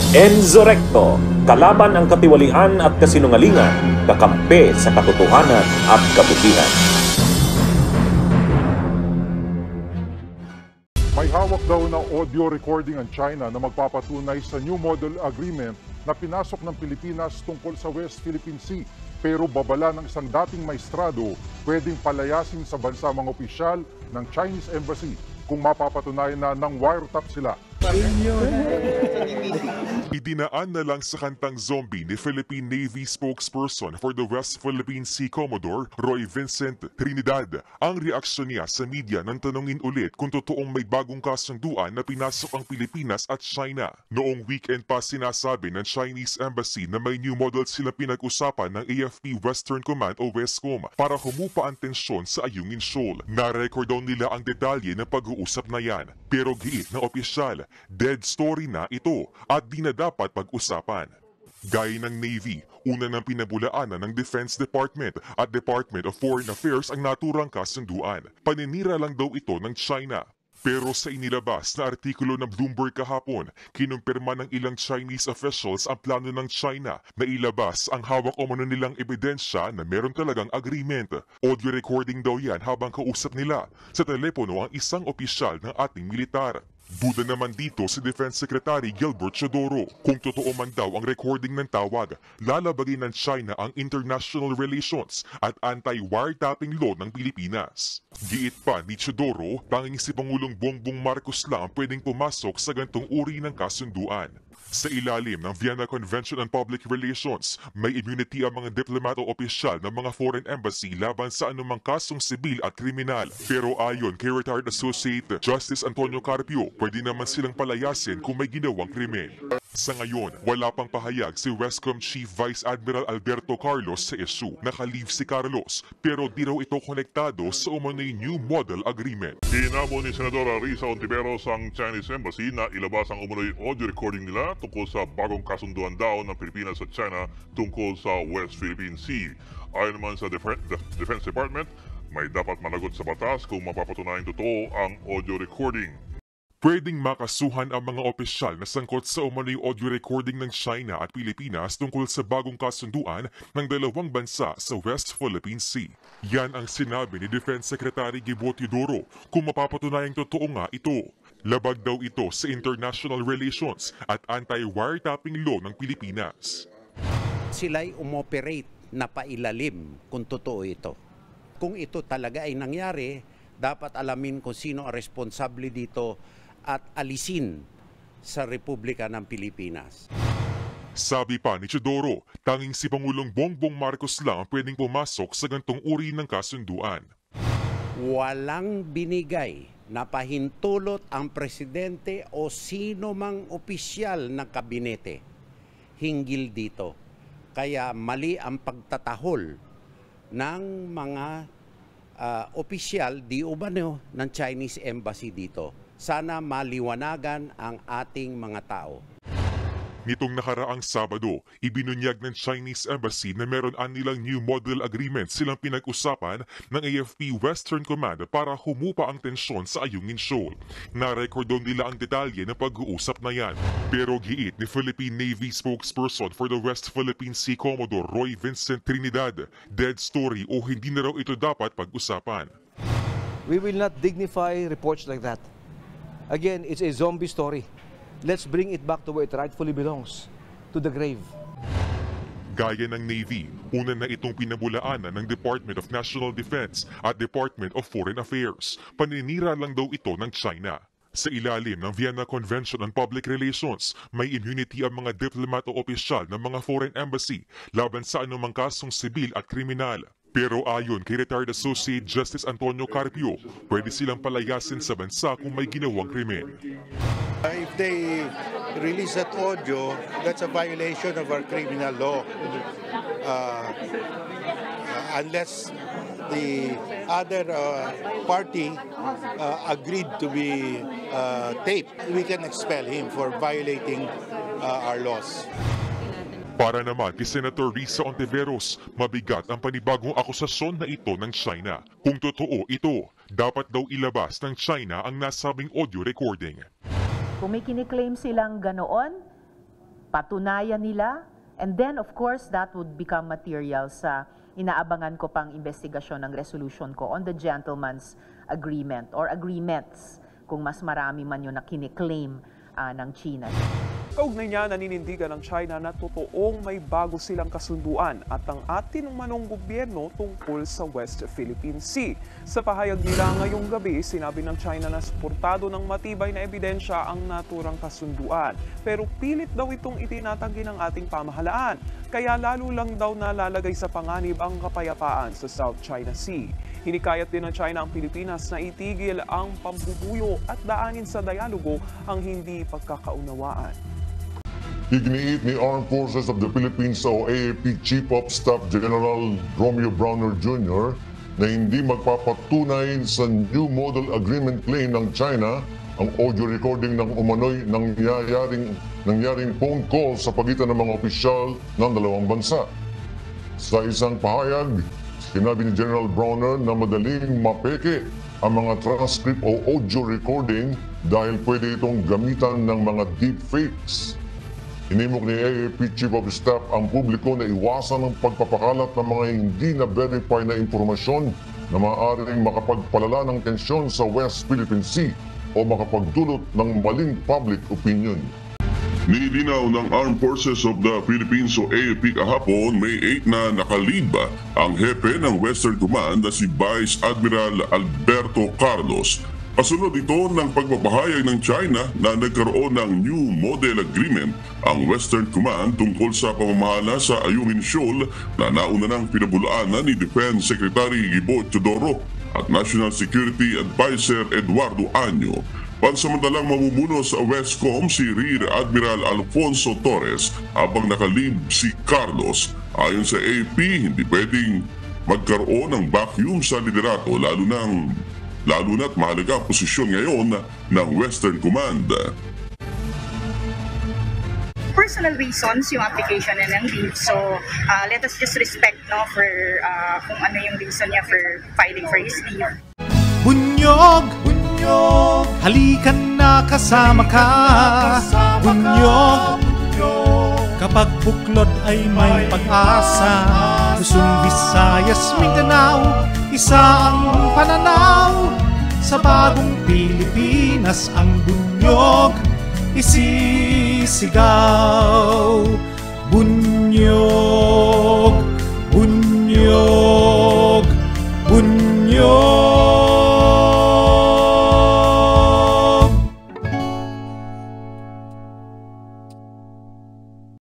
Enzo Recto, kalaban ang katiwalian at kasinungalingan, kakampi sa katotohanan at kabutihan. May hawak daw na audio recording ang China na magpapatunay sa New Model Agreement na pinasok ng Pilipinas tungkol sa West Philippine Sea. Pero babala ng isang dating maestrado, pwedeng palayasin sa bansa mga opisyal ng Chinese Embassy kung mapapatunayan na ng wiretap sila. Idinaan na lang sa kantang Zombie ni Philippine Navy spokesperson for the West Philippine Sea Commodore Roy Vincent Trinidad ang reaksyon niya sa media nang tanungin ulit kung totoong may bagong kasunduan na pinasok ang Pilipinas at China. Noong weekend pa sinasabi ng Chinese Embassy na may new model sila pinag-usapan ng AFP Western Command o Westcom para humupa ang tensyon sa Ayungin Shoal. Na-record daw nila ang detalye ng pag-uusap na yan, pero giit ng opisyal, dead story na ito at di na dapat pag-usapan. Gaya ng Navy, una ng pinabulaanan ng Defense Department at Department of Foreign Affairs ang naturang kasunduan. Paninira lang daw ito ng China. Pero sa inilabas na artikulo ng Bloomberg kahapon, kinumpirma ng ilang Chinese officials ang plano ng China na ilabas ang hawak o mano nilang ebidensya na meron talagang agreement. Audio recording daw yan habang kausap nila sa telepono ang isang opisyal ng ating militar. Duda naman dito si Defense Secretary Gilbert Chodoro. Kung totoo man daw ang recording ng tawag, lalabagin ng China ang international relations at anti-wiretapping law ng Pilipinas. Giit pa ni Chodoro, tanging si Pangulong Bongbong Marcos lang pwedeng pumasok sa gantong uri ng kasunduan. Sa ilalim ng Vienna Convention on Public Relations, may immunity ang mga diplomato opisyal ng mga foreign embassy laban sa anumang kasong sibil at kriminal. Pero ayon kay retired Associate Justice Antonio Carpio, pwede naman silang palayasin kung may ginawang krimen. Sa ngayon, wala pang pahayag si Westcom Chief Vice Admiral Alberto Carlos sa issue. Naka-leave si Carlos, pero di raw ito konektado sa umano'y New Model Agreement. Hinamon ni Senadora Risa Ontiveros ang Chinese Embassy na ilabas ang umano'y audio recording nila tungkol sa bagong kasunduan daw ng Pilipinas at China tungkol sa West Philippine Sea. Ayon naman sa Defense Department, may dapat managot sa batas kung mapapatunayan totoo ang audio recording. Pwedeng makasuhan ang mga opisyal na sangkot sa umano'y audio recording ng China at Pilipinas tungkol sa bagong kasunduan ng dalawang bansa sa West Philippine Sea. Yan ang sinabi ni Defense Secretary Gibo Teodoro kung mapapatunayang totoo nga ito. Labag daw ito sa international relations at anti-wiretapping law ng Pilipinas. Sila'y umoperate na pailalim kung totoo ito. Kung ito talaga ay nangyari, dapat alamin kung sino ang responsable dito at alisin sa Republika ng Pilipinas. Sabi pa ni Chodoro, tanging si Pangulong Bongbong Marcos lang ang pwedeng pumasok sa gantong uri ng kasunduan. Walang binigay na pahintulot ang presidente o sino mang opisyal ng kabinete hinggil dito. Kaya mali ang pagtatahol ng mga opisyal di umano ng Chinese Embassy dito. Sana maliwanagan ang ating mga tao. Nitong nakaraang Sabado, ibinunyag ng Chinese Embassy na meron nilang New Model Agreement silang pinag-usapan ng AFP Western Command para humupa ang tensyon sa Ayungin Shoal. Na-record daw nila ang detalye ng pag-uusap na yan. Pero giit ni Philippine Navy spokesperson for the West Philippine Sea Commodore Roy Vincent Trinidad, dead story o hindi na raw ito dapat pag-usapan. We will not dignify reports like that. Again, it's a zombie story. Let's bring it back to where it rightfully belongs, to the grave. Gaya ng Navy, una na itong pinabulaanan ng Department of National Defense at Department of Foreign Affairs. Paninira lang daw ito ng China. Sa ilalim ng Vienna Convention on Public Relations, may immunity ang mga diplomat o opisyal ng mga foreign embassy laban sa anumang kasong sibil at kriminal. Pero ayon kay retired Associate Justice Antonio Carpio, pwede silang palayasin sa bansa kung may ginawang krimen. If they release that audio, that's a violation of our criminal law. Unless the other party agreed to be taped, we can expel him for violating our laws. Para naman kay Senator Risa Ontiveros, mabigat ang panibagong akusasyon na ito ng China. Kung totoo ito, dapat daw ilabas ng China ang nasabing audio recording. Kung may kiniklaim silang ganoon, patunayan nila, and then of course that would become material sa inaabangan ko pang investigasyon ng resolution ko on the gentleman's agreement or agreements kung mas marami man yun na kiniklaim ng China. Kaugnay niya, naninindigan ng China na totoong may bago silang kasunduan at ang atinong gobyerno tungkol sa West Philippine Sea. Sa pahayag nila ngayong gabi, sinabi ng China na suportado ng matibay na ebidensya ang naturang kasunduan. Pero pilit daw itong itinatanggi ng ating pamahalaan. Kaya lalo lang daw nalalagay sa panganib ang kapayapaan sa South China Sea. Hinikayat din ng China ang Pilipinas na itigil ang pambubuyo at daanin sa dialogo ang hindi pagkakaunawaan. Iginiit ni Armed Forces of the Philippines o AFP Chief of Staff General Romeo Browner Jr. na hindi magpapatunay sa New Model Agreement claim ng China ang audio recording ng umano'y nangyaring phone call sa pagitan ng mga opisyal ng dalawang bansa. Sa isang pahayag, sinabi ni General Browner na madaling mapeke ang mga transcript o audio recording dahil pwede itong gamitan ng mga deepfakes. Inimok ni AFP Chief of Staff ang publiko na iwasan ang pagpapakalat ng mga hindi na-verify na impormasyon na maaaring makapagpalala ng tensyon sa West Philippine Sea o makapagdulot ng maling public opinion. Nilinaw ng Armed Forces of the Philippines o AFP kahapon, May 8 na nakalib ang hepe ng Western Command na si Vice Admiral Alberto Carlos. Kasunod ito ng pagpapahayag ng China na nagkaroon ng New Model Agreement ang Western Command tungkol sa pamamahala sa Ayungin Shoal na nauna ng pinabulaanan ni Defense Secretary Gibo Teodoro at National Security Advisor Eduardo Año. Pansamantalang mamumuno sa Westcom si Rear Admiral Alfonso Torres habang nakalib si Carlos. Ayon sa AP, hindi pwedeng magkaroon ng vacuum sa liderato lalo na't mahalaga ang posisyon ngayon ng Western Command. Personal reasons yung application na ng leave. So let us just respect for kung ano yung reason niya for filing for his leave. Bunyog! Bunyog! Halikan na kasama ka! Bunyog! Kapag buklod ay may pag-asa, Luzon, Visayas, Mindanao, isa ang pananaw. Sa bagong Pilipinas ang bunyog isisigaw. Bunyog!